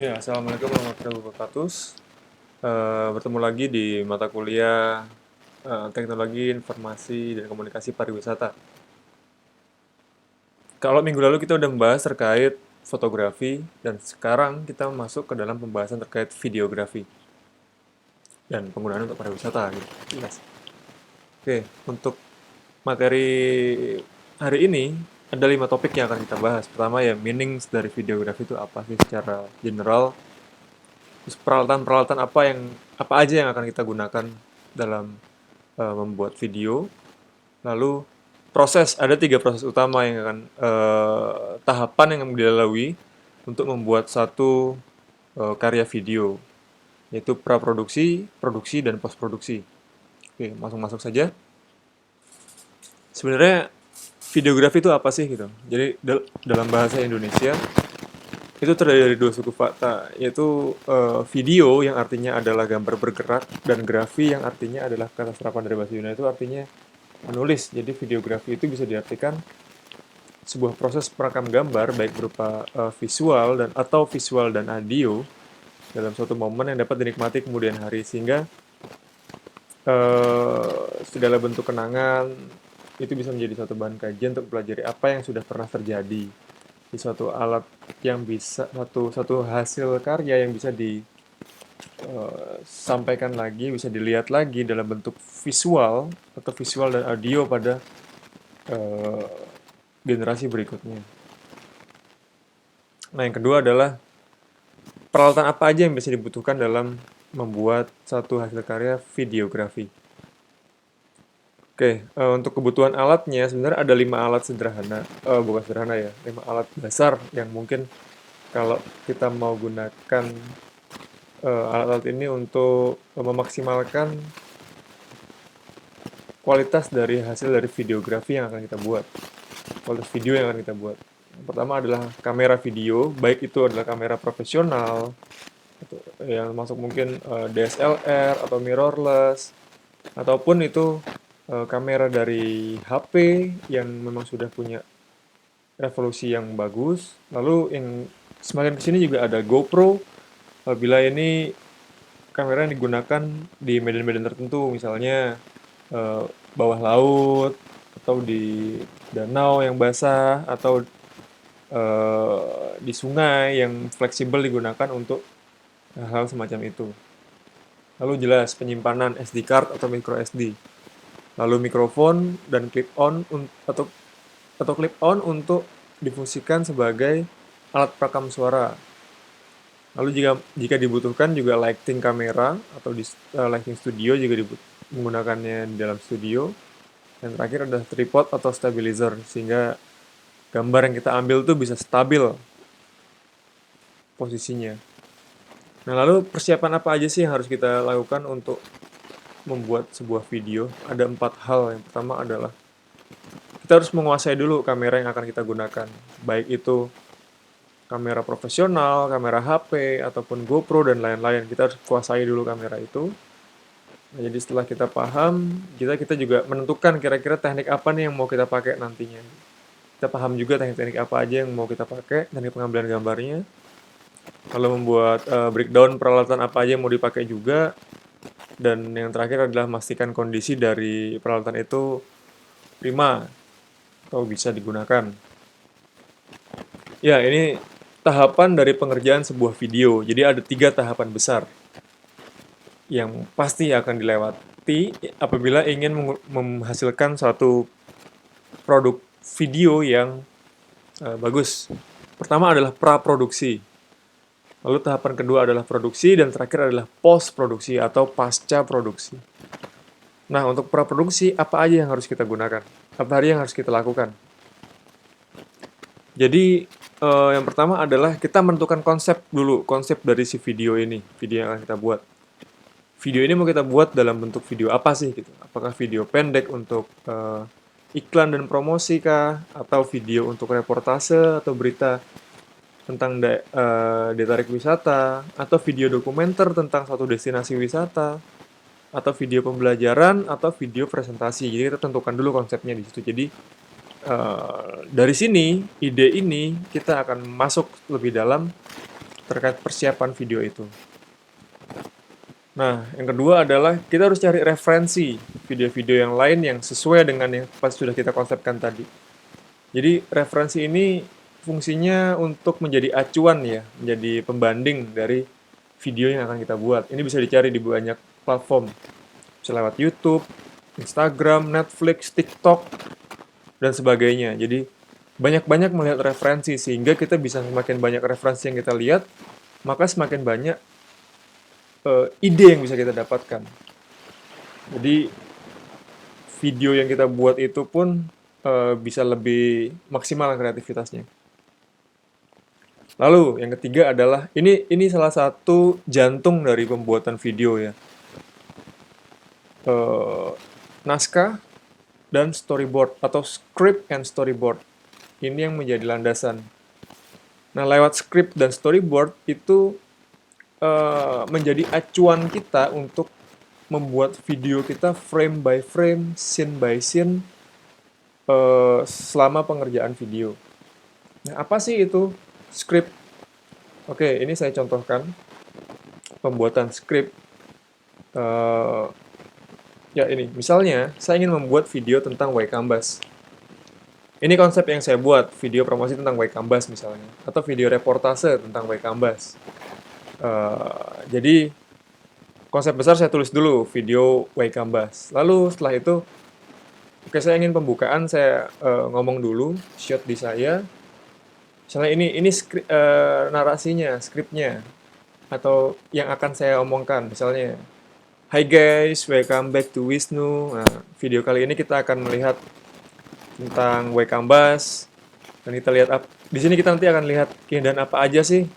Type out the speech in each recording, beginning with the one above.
Ya, Assalamualaikum warahmatullahi wabarakatuh. Bertemu lagi di mata kuliah Teknologi Informasi dan Komunikasi Pariwisata. Kalau minggu lalu kita udah membahas terkait fotografi, dan sekarang kita masuk ke dalam pembahasan terkait videografi dan penggunaan untuk pariwisata. Gitu. Jelas. Oke, untuk materi hari ini ada 5 topik yang akan kita bahas. Pertama ya, meanings dari videografi itu apa sih secara general. Terus peralatan-peralatan apa aja yang akan kita gunakan dalam membuat video. Lalu ada 3 proses utama yang akan tahapan yang dilalui untuk membuat satu karya video, yaitu praproduksi, produksi, dan postproduksi. Oke, masuk-masuk saja. Sebenarnya videografi itu apa sih gitu? Jadi dalam bahasa Indonesia itu terdiri dari 2 suku kata, yaitu video yang artinya adalah gambar bergerak, dan grafi yang artinya adalah kata serapan dari bahasa Yunani itu artinya menulis. Jadi videografi itu bisa diartikan sebuah proses perekam gambar baik berupa visual dan audio dalam suatu momen yang dapat dinikmati kemudian hari, sehingga segala bentuk kenangan itu bisa menjadi suatu bahan kajian untuk pelajari apa yang sudah pernah terjadi di suatu alat yang bisa satu hasil karya yang bisa disampaikan lagi, bisa dilihat lagi dalam bentuk visual atau visual dan audio pada eh, generasi berikutnya. Nah, yang kedua adalah peralatan apa aja yang bisa dibutuhkan dalam membuat satu hasil karya videografi. Oke, untuk kebutuhan alatnya sebenarnya ada 5 alat sederhana, bukan sederhana ya, 5 alat dasar yang mungkin kalau kita mau gunakan alat-alat ini untuk memaksimalkan kualitas dari hasil dari videografi yang akan kita buat, kualitas video yang akan kita buat. Yang pertama adalah kamera video, baik itu adalah kamera profesional, yang masuk mungkin DSLR atau mirrorless, ataupun itu kamera dari HP yang memang sudah punya resolusi yang bagus. Lalu yang semakin kesini juga ada GoPro, bila ini kamera yang digunakan di medan-medan tertentu, misalnya eh, bawah laut, atau di danau yang basah, atau di sungai yang fleksibel digunakan untuk hal semacam itu. Lalu jelas penyimpanan SD card atau micro SD. Lalu mikrofon dan clip on untuk difungsikan sebagai alat perekam suara. Lalu jika dibutuhkan juga lighting kamera atau lighting studio juga menggunakannya di dalam studio. Dan terakhir ada tripod atau stabilizer sehingga gambar yang kita ambil tuh bisa stabil posisinya. Nah, lalu persiapan apa aja sih yang harus kita lakukan untuk membuat sebuah video? Ada 4 hal. Yang pertama adalah kita harus menguasai dulu kamera yang akan kita gunakan. Baik itu kamera profesional, kamera HP, ataupun GoPro, dan lain-lain. Kita harus kuasai dulu kamera itu. Nah, jadi setelah kita paham, kita juga menentukan kira-kira teknik apa nih yang mau kita pakai nantinya. Kita paham juga teknik-teknik apa aja yang mau kita pakai, teknik pengambilan gambarnya. Lalu membuat breakdown peralatan apa aja yang mau dipakai juga. Dan yang terakhir adalah memastikan kondisi dari peralatan itu prima atau bisa digunakan. Ya, ini tahapan dari pengerjaan sebuah video. Jadi ada 3 tahapan besar yang pasti akan dilewati apabila ingin menghasilkan suatu produk video yang bagus. Pertama adalah praproduksi. Lalu tahapan kedua adalah produksi, dan terakhir adalah post produksi atau pasca produksi. Nah, untuk praproduksi apa aja yang harus kita gunakan? Apa aja yang harus kita lakukan? Jadi yang pertama adalah kita menentukan konsep dulu, konsep dari si video ini, video yang akan kita buat. Video ini mau kita buat dalam bentuk video apa sih gitu? Apakah video pendek untuk iklan dan promosi kah? Atau video untuk reportase atau berita tentang daya tarik wisata? Atau video dokumenter tentang suatu destinasi wisata? Atau video pembelajaran? Atau video presentasi? Jadi kita tentukan dulu konsepnya di situ. Jadi dari sini, ide ini kita akan masuk lebih dalam terkait persiapan video itu. Nah, yang kedua adalah kita harus cari referensi video-video yang lain yang sesuai dengan yang pas sudah kita konsepkan tadi. Jadi referensi ini fungsinya untuk menjadi acuan ya, menjadi pembanding dari video yang akan kita buat. Ini bisa dicari di banyak platform, bisa lewat YouTube, Instagram, Netflix, TikTok, dan sebagainya. Jadi banyak-banyak melihat referensi sehingga kita bisa semakin banyak referensi yang kita lihat, maka semakin banyak ide yang bisa kita dapatkan. Jadi video yang kita buat itu pun bisa lebih maksimal kreativitasnya. Lalu yang ketiga adalah ini salah satu jantung dari pembuatan video ya. Naskah dan storyboard atau script and storyboard. Ini yang menjadi landasan. Nah, lewat script dan storyboard itu menjadi acuan kita untuk membuat video kita frame by frame, scene by scene selama pengerjaan video. Nah, apa sih itu script? Oke, ini saya contohkan pembuatan script. Ya ini, misalnya saya ingin membuat video tentang Waikambas. Ini konsep yang saya buat, video promosi tentang Waikambas misalnya, atau video reportase tentang Waikambas. Jadi konsep besar saya tulis dulu, video Waikambas. Lalu setelah itu, oke saya ingin pembukaan, saya ngomong dulu, shot di saya. Misalnya ini narasinya, skripnya, atau yang akan saya omongkan. Misalnya, Hi guys, welcome back to Wisnu. Nah, video kali ini kita akan melihat tentang Waikambas. Dan kita lihat di sini kita nanti akan lihat keindahan apa aja sih.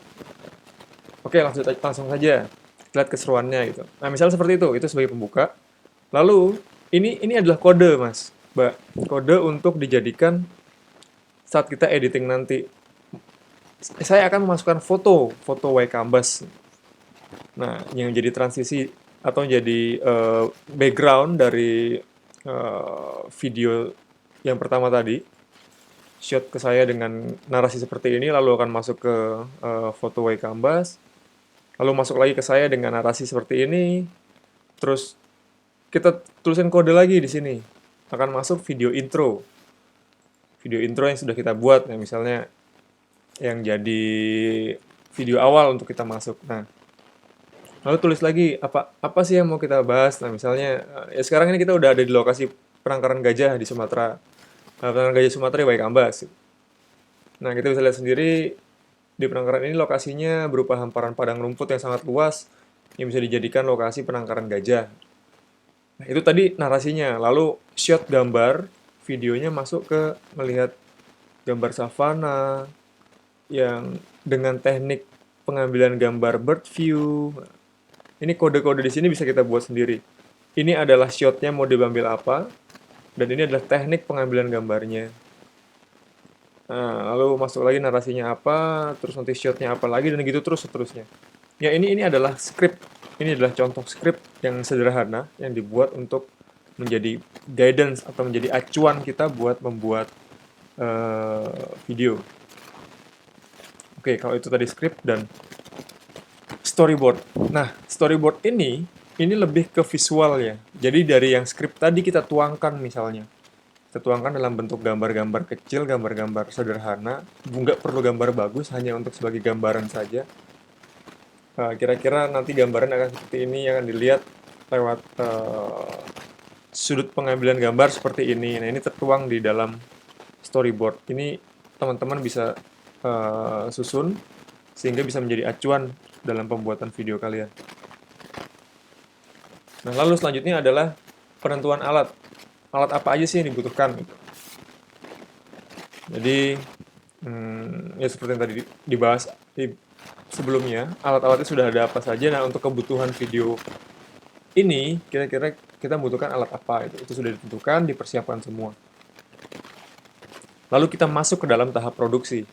Oke, langsung saja lihat keseruannya gitu. Nah, misalnya seperti itu sebagai pembuka. Lalu ini adalah kode, Mas, Mbak. Kode untuk dijadikan saat kita editing nanti. Saya akan memasukkan foto Waikambas. Nah, yang jadi transisi atau jadi background dari video yang pertama tadi. Shot ke saya dengan narasi seperti ini, lalu akan masuk ke foto Waikambas. Lalu masuk lagi ke saya dengan narasi seperti ini. Terus kita tulisin kode lagi di sini. Akan masuk video intro. Video intro yang sudah kita buat, ya, misalnya yang jadi video awal untuk kita masuk. Nah, lalu tulis lagi apa sih yang mau kita bahas. Nah, misalnya ya sekarang ini kita udah ada di lokasi penangkaran gajah di Sumatera. Penangkaran gajah Sumatera di Waikambas. Nah, kita bisa lihat sendiri di penangkaran ini lokasinya berupa hamparan padang rumput yang sangat luas yang bisa dijadikan lokasi penangkaran gajah. Nah, itu tadi narasinya. Lalu shot gambar, videonya masuk ke melihat gambar savana yang dengan teknik pengambilan gambar bird view. Ini kode-kode di sini bisa kita buat sendiri. Ini adalah shotnya mau diambil apa, dan ini adalah teknik pengambilan gambarnya. Nah, lalu masuk lagi narasinya apa, terus nanti shotnya apa lagi, dan gitu terus seterusnya. Ya, ini adalah script. Ini adalah contoh script yang sederhana yang dibuat untuk menjadi guidance atau menjadi acuan kita buat membuat video. Oke, kalau itu tadi script dan storyboard. Nah, storyboard ini lebih ke visual ya. Jadi dari yang script tadi kita tuangkan misalnya. Kita tuangkan dalam bentuk gambar-gambar kecil, gambar-gambar sederhana. Nggak perlu gambar bagus, hanya untuk sebagai gambaran saja. Kira-kira nanti gambaran akan seperti ini, akan dilihat lewat sudut pengambilan gambar seperti ini. Nah, ini tertuang di dalam storyboard. Ini teman-teman bisa susun, sehingga bisa menjadi acuan dalam pembuatan video kalian. Nah, lalu selanjutnya adalah penentuan alat. Alat apa aja sih yang dibutuhkan gitu. Jadi ya seperti yang tadi dibahas sebelumnya, alat-alatnya sudah ada apa saja. Nah, untuk kebutuhan video ini kira-kira kita membutuhkan alat apa itu sudah ditentukan, dipersiapkan semua. Lalu kita masuk ke dalam tahap produksi.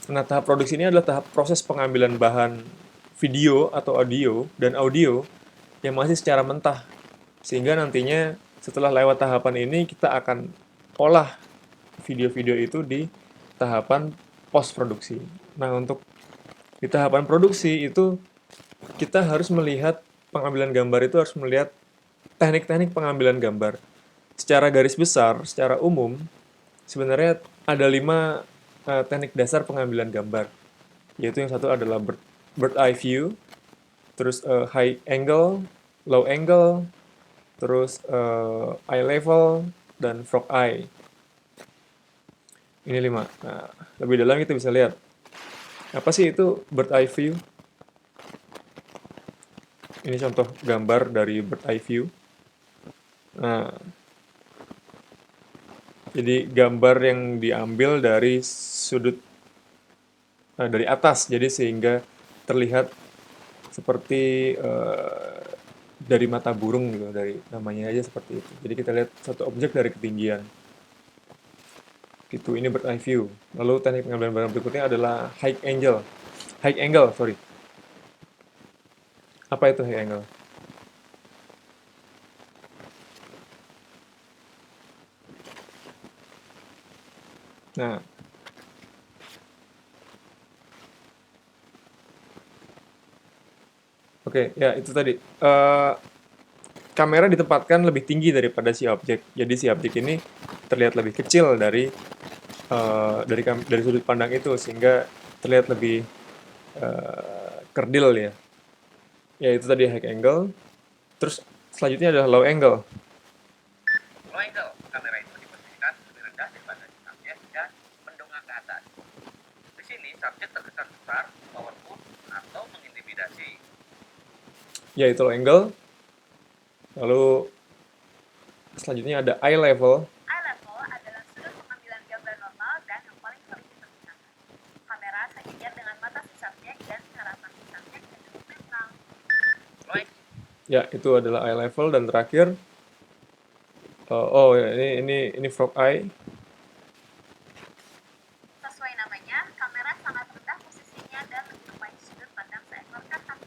Nah, tahap produksi ini adalah tahap proses pengambilan bahan video atau audio yang masih secara mentah, sehingga nantinya setelah lewat tahapan ini, kita akan olah video-video itu di tahapan post-produksi. Nah, untuk Di tahapan produksi itu kita harus melihat pengambilan gambar itu harus melihat teknik-teknik pengambilan gambar. Secara garis besar, secara umum, sebenarnya ada 5 teknik dasar pengambilan gambar. Yaitu yang satu adalah bird eye view, terus high angle, low angle, terus eye level, dan frog eye. Ini 5. Nah, lebih dalam kita bisa lihat. Apa sih itu bird eye view? Ini contoh gambar dari bird eye view. Nah, jadi gambar yang diambil dari sudut dari atas, jadi sehingga terlihat seperti dari mata burung gitu, dari namanya aja seperti itu. Jadi kita lihat satu objek dari ketinggian. Gitu, ini bird eye view. Lalu teknik pengambilan gambar berikutnya adalah high angle. High angle, sorry. Apa itu high angle? Nah, oke, ya itu tadi. Kamera ditempatkan lebih tinggi daripada si objek. Jadi si objek ini terlihat lebih kecil dari sudut pandang itu sehingga terlihat lebih kerdil ya. Ya itu tadi high angle. Terus selanjutnya adalah low angle. Low angle, kamera itu diposisikan lebih rendah daripada subjek dan mendongak ke atas. Di sini subjek terkesan besar, powerful, atau mengintimidasi. Ya itu low angle. Lalu selanjutnya ada eye level. Eye level adalah sudut pengambilan gambar normal dan yang paling sering digunakan. Kamera sejajar dengan mata si subjek dan harapan si subjek cenderung netral. Ya itu adalah eye level dan terakhir oh ya, ini frog eye. Sesuai namanya, kamera sangat rendah posisinya dan menyerupai sudut pandang seekor kakak.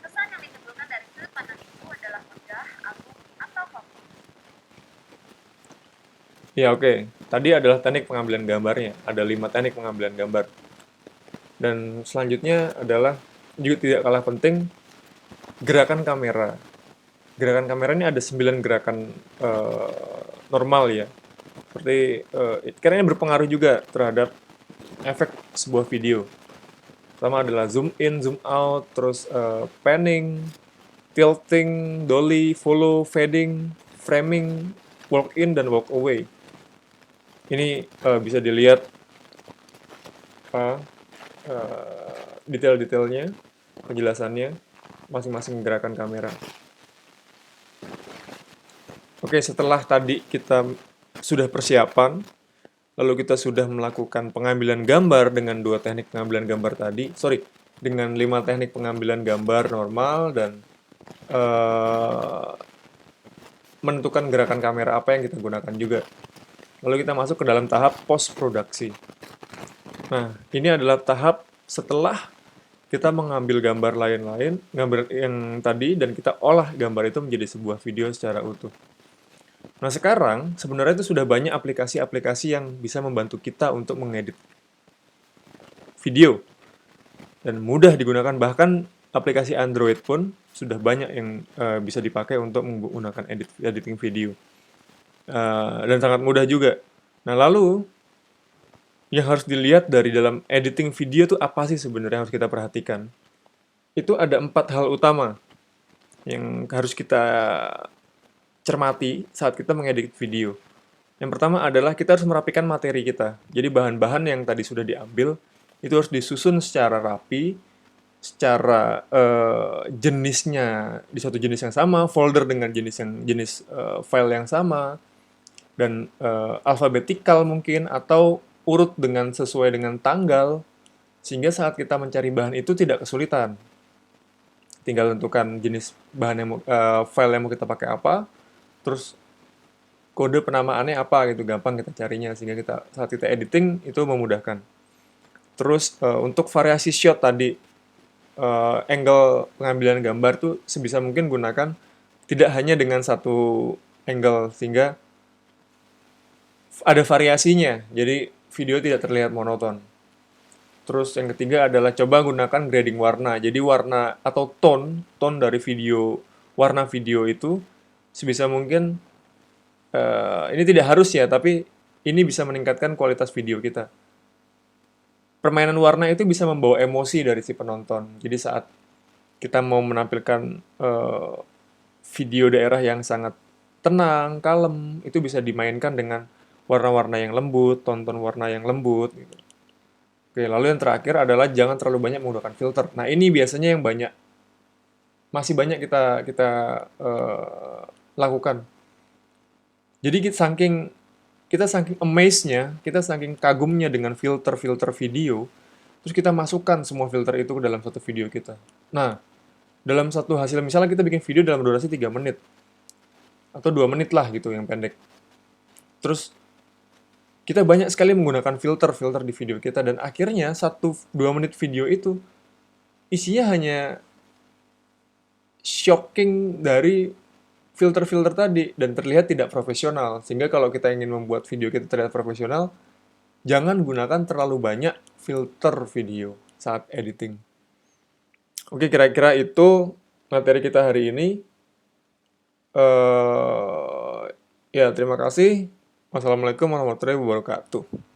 Kesan yang ditimbulkan dari sudut pandang itu adalah megah, agung, atau fokus. Ya oke. Tadi adalah teknik pengambilan gambarnya. Ada 5 teknik pengambilan gambar. Dan selanjutnya adalah juga tidak kalah penting gerakan kamera. Gerakan kamera ini ada 9 gerakan normal ya. Seperti karena ini berpengaruh juga terhadap efek sebuah video. Pertama adalah zoom in, zoom out, terus panning, tilting, dolly, follow, fading, framing, walk in, dan walk away. Ini bisa dilihat detail-detailnya, penjelasannya, masing-masing gerakan kamera. Oke, setelah tadi kita sudah persiapan, lalu kita sudah melakukan pengambilan gambar dengan 2 teknik pengambilan gambar tadi, dengan 5 teknik pengambilan gambar normal dan menentukan gerakan kamera apa yang kita gunakan juga. Lalu kita masuk ke dalam tahap post-produksi. Nah, ini adalah tahap setelah kita mengambil gambar lain-lain, gambar yang tadi, dan kita olah gambar itu menjadi sebuah video secara utuh. Nah, sekarang sebenarnya itu sudah banyak aplikasi-aplikasi yang bisa membantu kita untuk mengedit video. Dan mudah digunakan, bahkan aplikasi Android pun sudah banyak yang bisa dipakai untuk menggunakan editing video. Dan sangat mudah juga. Nah, lalu yang harus dilihat dari dalam editing video itu apa sih sebenarnya harus kita perhatikan? Itu ada 4 hal utama yang harus kita cermati saat kita mengedit video. Yang pertama adalah kita harus merapikan materi kita. Jadi bahan-bahan yang tadi sudah diambil itu harus disusun secara rapi, secara jenisnya di satu jenis yang sama, folder dengan jenis file yang sama, dan alfabetikal mungkin, atau urut sesuai dengan tanggal, sehingga saat kita mencari bahan itu tidak kesulitan. Tinggal tentukan jenis bahan file yang mau kita pakai apa, terus kode penamaannya apa gitu, gampang kita carinya, sehingga saat kita editing itu memudahkan. Terus untuk variasi shot tadi, angle pengambilan gambar tuh sebisa mungkin gunakan tidak hanya dengan satu angle, sehingga ada variasinya, jadi video tidak terlihat monoton. Terus yang ketiga adalah coba gunakan grading warna. Jadi warna atau tone dari video, warna video itu sebisa mungkin, ini tidak harus ya, tapi ini bisa meningkatkan kualitas video kita. Permainan warna itu bisa membawa emosi dari si penonton. Jadi saat kita mau menampilkan video daerah yang sangat tenang, kalem, itu bisa dimainkan dengan warna-warna yang lembut, tonton warna yang lembut gitu. Oke, lalu yang terakhir adalah jangan terlalu banyak menggunakan filter. Nah, ini biasanya yang masih banyak kita kita lakukan. Jadi kita saking amaze-nya, kita saking kagumnya dengan filter-filter video, terus kita masukkan semua filter itu ke dalam satu video kita. Nah, dalam satu hasil, misalnya kita bikin video dalam durasi 3 menit, atau 2 menit lah gitu yang pendek. Terus kita banyak sekali menggunakan filter-filter di video kita, dan akhirnya 1-2 menit video itu isinya hanya shocking dari filter-filter tadi, dan terlihat tidak profesional. Sehingga kalau kita ingin membuat video kita terlihat profesional, jangan gunakan terlalu banyak filter video saat editing. Oke, kira-kira itu materi kita hari ini. Ya, terima kasih. Wassalamualaikum warahmatullahi wabarakatuh.